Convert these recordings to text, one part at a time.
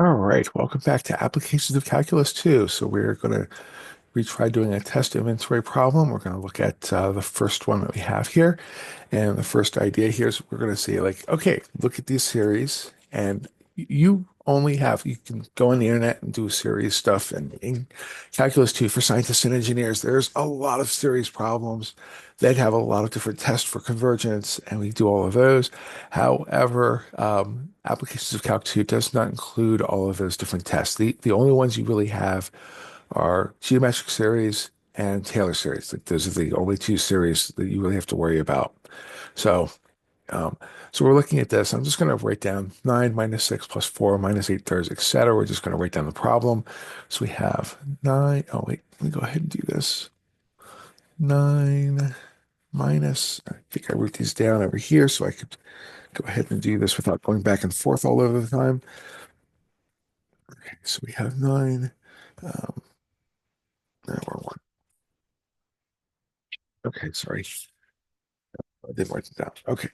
All right, welcome back to Applications of Calculus 2. So we're going to retry doing a test inventory problem. We're going to look at the first one that we have here. And the first idea here is we're going to say like, okay, look at these series and you can go on the internet and do series stuff and in Calculus 2 for scientists and engineers. There's a lot of series problems that have a lot of different tests for convergence, and we do all of those. However, applications of Calc 2 does not include all of those different tests. The only ones you really have are geometric series and Taylor series. Like those are the only two series that you really have to worry about. So, um, so we're looking at this. I'm just going to write down 9 minus 6 plus 4 minus 8 thirds, etc. We're just going to write down the problem. So we have 9. Oh, wait, let me go ahead and do this. 9 minus, I think I wrote these down over here so I could go ahead and do this without going back and forth all over the time. Okay, so we have 9. Um, no, we're 1. Okay, sorry. I didn't write it down. Okay,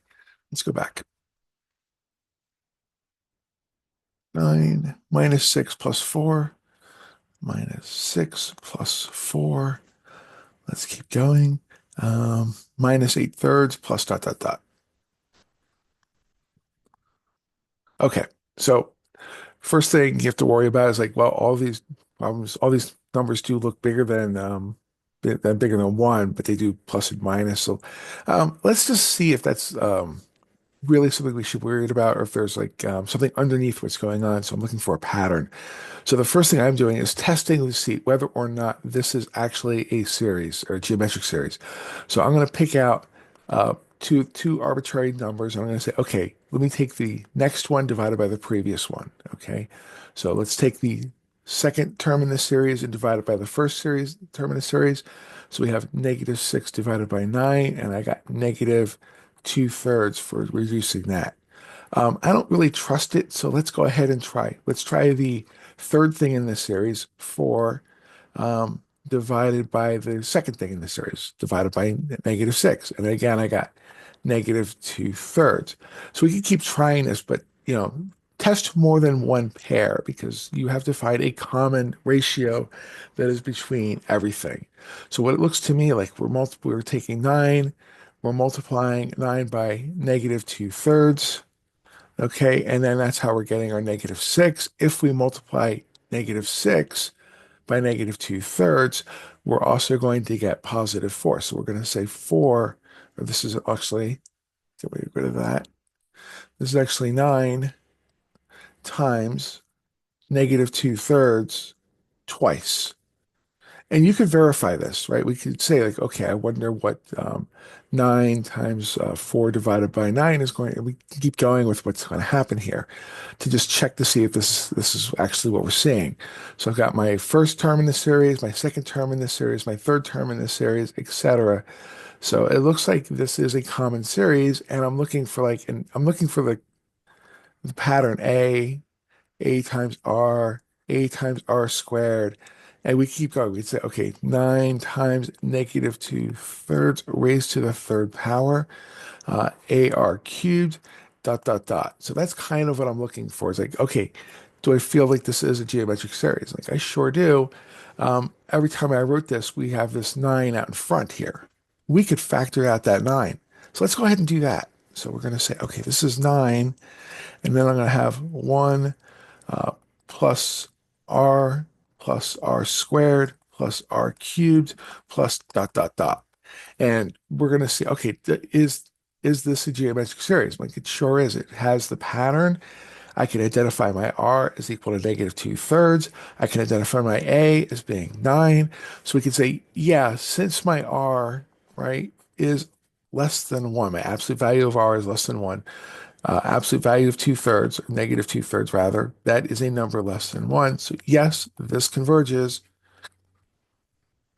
let's go back. 9 minus 6 plus 4 minus 6 plus 4. Let's keep going. Minus 8 thirds plus dot dot dot. Okay, so first thing you have to worry about is like, well, all these problems, all these numbers do look bigger than bigger than 1, but they do plus and minus. So let's just see if that's really something we should be worried about, or if there's like something underneath what's going on. So I'm looking for a pattern. So the first thing I'm doing is testing to see whether or not this is actually a series or a geometric series. So I'm going to pick out two arbitrary numbers. I'm going to say, okay, let me take the next one divided by the previous one. Okay, so let's take the second term in the series and divide it by the first series term in the series. So we have negative 6 divided by 9, and I got negative 2 thirds for reducing that. I don't really trust it, so let's go ahead and try. Let's try the third thing in this series, 4 divided by the second thing in the series, divided by negative 6. And again, I got negative 2 thirds. So we can keep trying this, but test more than one pair because you have to find a common ratio that is between everything. So what it looks to me like we're taking 9, we're multiplying 9 by negative 2 thirds. Okay, and then that's how we're getting our negative 6. If we multiply negative 6 by negative 2 thirds, we're also going to get positive 4. So we're going to say 4, or this is actually, get rid of that. This is actually 9 times negative 2 thirds twice. And you could verify this, right? We could say like, okay, I wonder what 9 times 4 divided by 9 is going, we can keep going with what's going to happen here to just check to see if this is actually what we're seeing. So I've got my first term in the series, my second term in the series, my third term in the series, etc. So it looks like this is a common series, and I'm looking for the pattern A times R, A times R squared. And we keep going. We'd say, okay, 9 times negative 2 thirds raised to the third power, AR cubed, dot, dot, dot. So that's kind of what I'm looking for. It's like, okay, do I feel like this is a geometric series? Like, I sure do. Every time I wrote this, we have this 9 out in front here. We could factor out that 9. So let's go ahead and do that. So we're going to say, okay, this is 9. And then I'm going to have 1 uh, plus r squared plus r cubed plus dot dot dot. And we're going to see, okay, is this a geometric series? Like it sure is. It has the pattern. I can identify my r as equal to negative 2 thirds. I can identify my a as being 9. So we can say, yeah, since my r, right, is less than 1, my absolute value of r is less than 1, absolute value of 2 thirds, or negative 2 thirds rather, that is a number less than 1. So yes, this converges.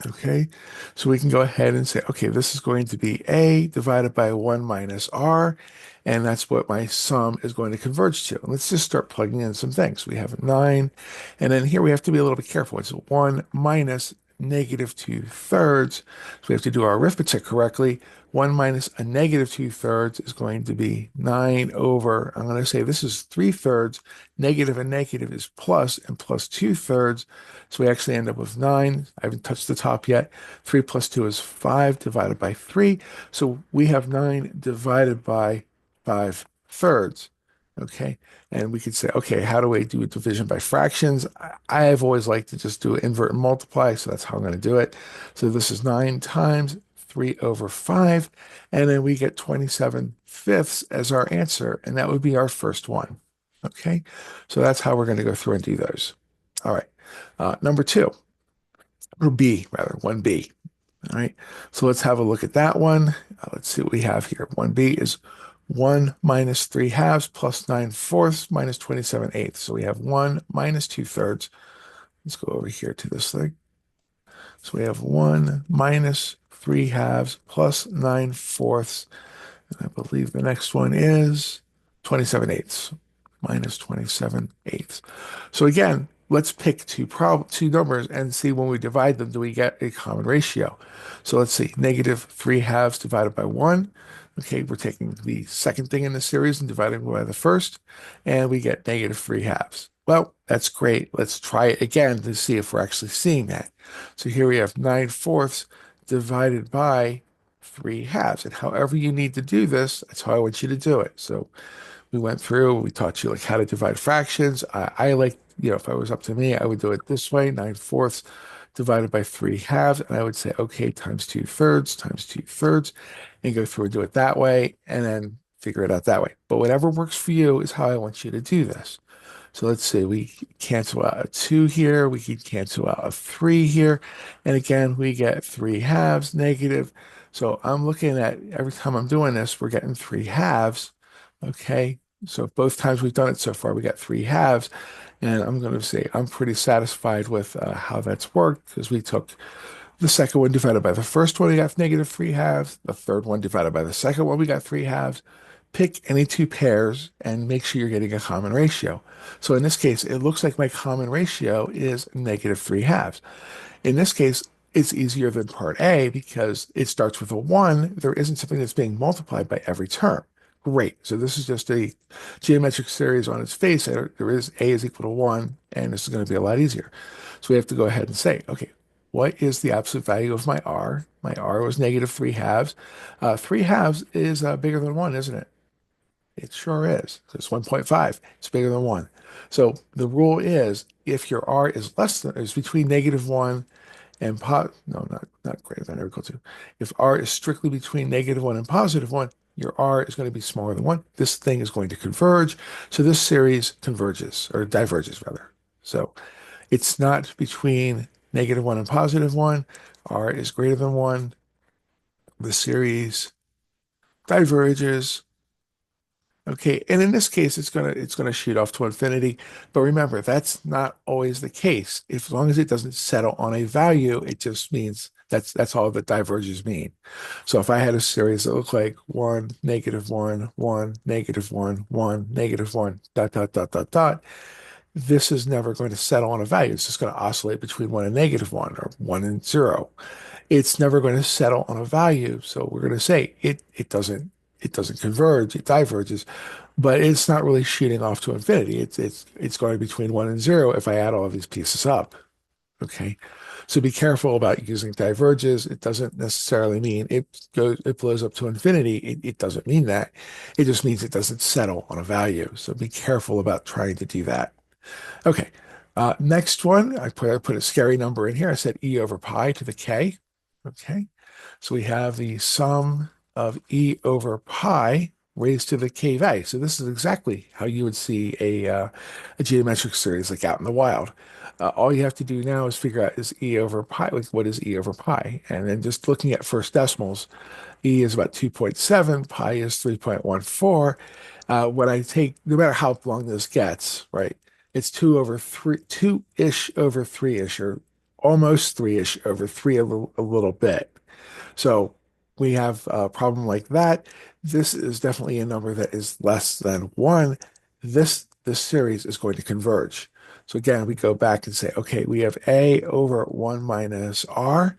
Okay, so we can go ahead and say, okay, this is going to be a divided by 1 minus r, and that's what my sum is going to converge to. And let's just start plugging in some things. We have 9, and then here we have to be a little bit careful. It's 1 minus -2/3. So we have to do our arithmetic correctly. 1 minus a -2/3 is going to be 9 over, I'm going to say this is 3/3. Negative and negative is plus, and plus 2/3. So we actually end up with 9. I haven't touched the top yet. 3 plus 2 is 5 divided by 3. So we have 9 divided by 5/3. Okay. And we could say, okay, how do we do a division by fractions? I've always liked to just do invert and multiply, so that's how I'm going to do it. So this is 9 times 3 over 5, and then we get 27/5 as our answer, and that would be our first one. Okay, so that's how we're going to go through and do those. All right, number 2, or B, rather, 1B. All right, so let's have a look at that one. Let's see what we have here. 1B is 1 minus 3/2 plus 9/4 minus 27/8. So we have 1 minus 2/3. Let's go over here to this thing. So we have 1 minus 3/2 plus 9/4. And I believe the next one is 27/8 minus 27/8. So again, let's pick two numbers and see when we divide them, do we get a common ratio? So let's see, -3/2 divided by 1. Okay, we're taking the second thing in the series and dividing by the first, and we get -3/2. Well, that's great. Let's try it again to see if we're actually seeing that. So here we have 9/4 divided by 3/2. And however you need to do this, that's how I want you to do it. So we went through, we taught you like how to divide fractions. I like, if I was up to me, I would do it this way, 9/4 divided by 3/2. And I would say, okay, times 2/3 times 2/3, and go through and do it that way, and then figure it out that way. But whatever works for you is how I want you to do this. So let's see, we cancel out a 2 here, we can cancel out a 3 here, and again, we get 3/2 negative. So I'm looking at every time I'm doing this, we're getting 3/2. Okay, so both times we've done it so far, we got 3/2, and I'm going to say I'm pretty satisfied with how that's worked, because we took the second one divided by the first one, we got -3/2. The third one divided by the second one, we got 3/2. Pick any two pairs and make sure you're getting a common ratio. So in this case, it looks like my common ratio is -3/2. In this case, it's easier than part A because it starts with a 1. There isn't something that's being multiplied by every term. Great. So this is just a geometric series on its face. There is A is equal to 1, and this is going to be a lot easier. So we have to go ahead and say, okay, what is the absolute value of my R? My R was -3/2. 3/2 is bigger than 1, isn't it? It sure is. So it's 1.5. It's bigger than 1. So the rule is if your R is between -1 and not greater than or equal to. If R is strictly between -1 and +1, your R is going to be smaller than 1. This thing is going to converge. So this series converges, or diverges rather. So it's not between -1 and +1. R is greater than 1. The series diverges. Okay, and in this case, it's gonna shoot off to infinity. But remember, that's not always the case. As long as it doesn't settle on a value, it just means that's all that diverges mean. So if I had a series that looked like 1, -1, 1, -1, 1, -1, dot, dot, dot, dot, dot, this is never going to settle on a value. It's just going to oscillate between 1 and -1, or 1 and 0. It's never going to settle on a value. So we're going to say it doesn't converge, it diverges, but it's not really shooting off to infinity. It's going between 1 and 0 if I add all of these pieces up. Okay. So be careful about using diverges. It doesn't necessarily mean it blows up to infinity. It doesn't mean that. It just means it doesn't settle on a value. So be careful about trying to do that. Okay. Next one, I put a scary number in here. I said e over pi to the k. Okay. So we have the sum of e over pi raised to the k value. So this is exactly how you would see a geometric series like out in the wild. All you have to do now is figure out is e over pi, like what is e over pi? And then just looking at first decimals, e is about 2.7, pi is 3.14. When I take, no matter how long this gets, right, it's 2-ish over 3-ish, or almost 3-ish over 3 a little bit. So we have a problem like that. This is definitely a number that is less than 1. This series is going to converge. So again, we go back and say, okay, we have a over 1 minus r.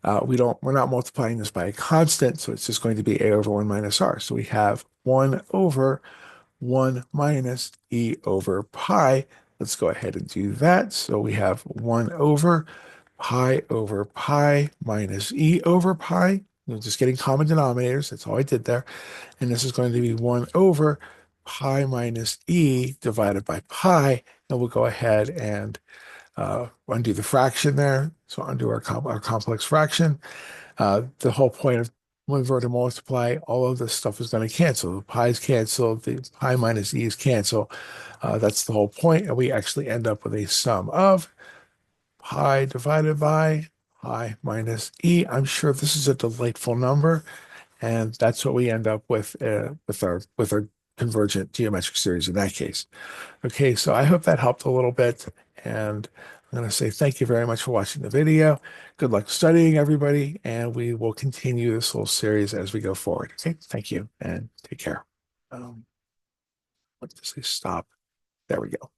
We're not multiplying this by a constant, so it's just going to be a over 1 minus r. So we have 1 over 1 minus e over pi. Let's go ahead and do that. So we have 1 over pi minus e over pi. Just getting common denominators. That's all I did there. And this is going to be 1 over pi minus e divided by pi. And we'll go ahead and undo the fraction there. So undo our complex fraction. The whole point of when we were to multiply, all of this stuff is going to cancel. The pi is canceled. The pi minus e is cancel. That's the whole point. And we actually end up with a sum of pi divided by pi minus e. I'm sure this is a delightful number. And that's what we end up with our convergent geometric series in that case. Okay, so I hope that helped a little bit. And I'm going to say thank you very much for watching the video. Good luck studying, everybody, and we will continue this whole series as we go forward. Okay, thank you and take care. What does it say? Stop. There we go.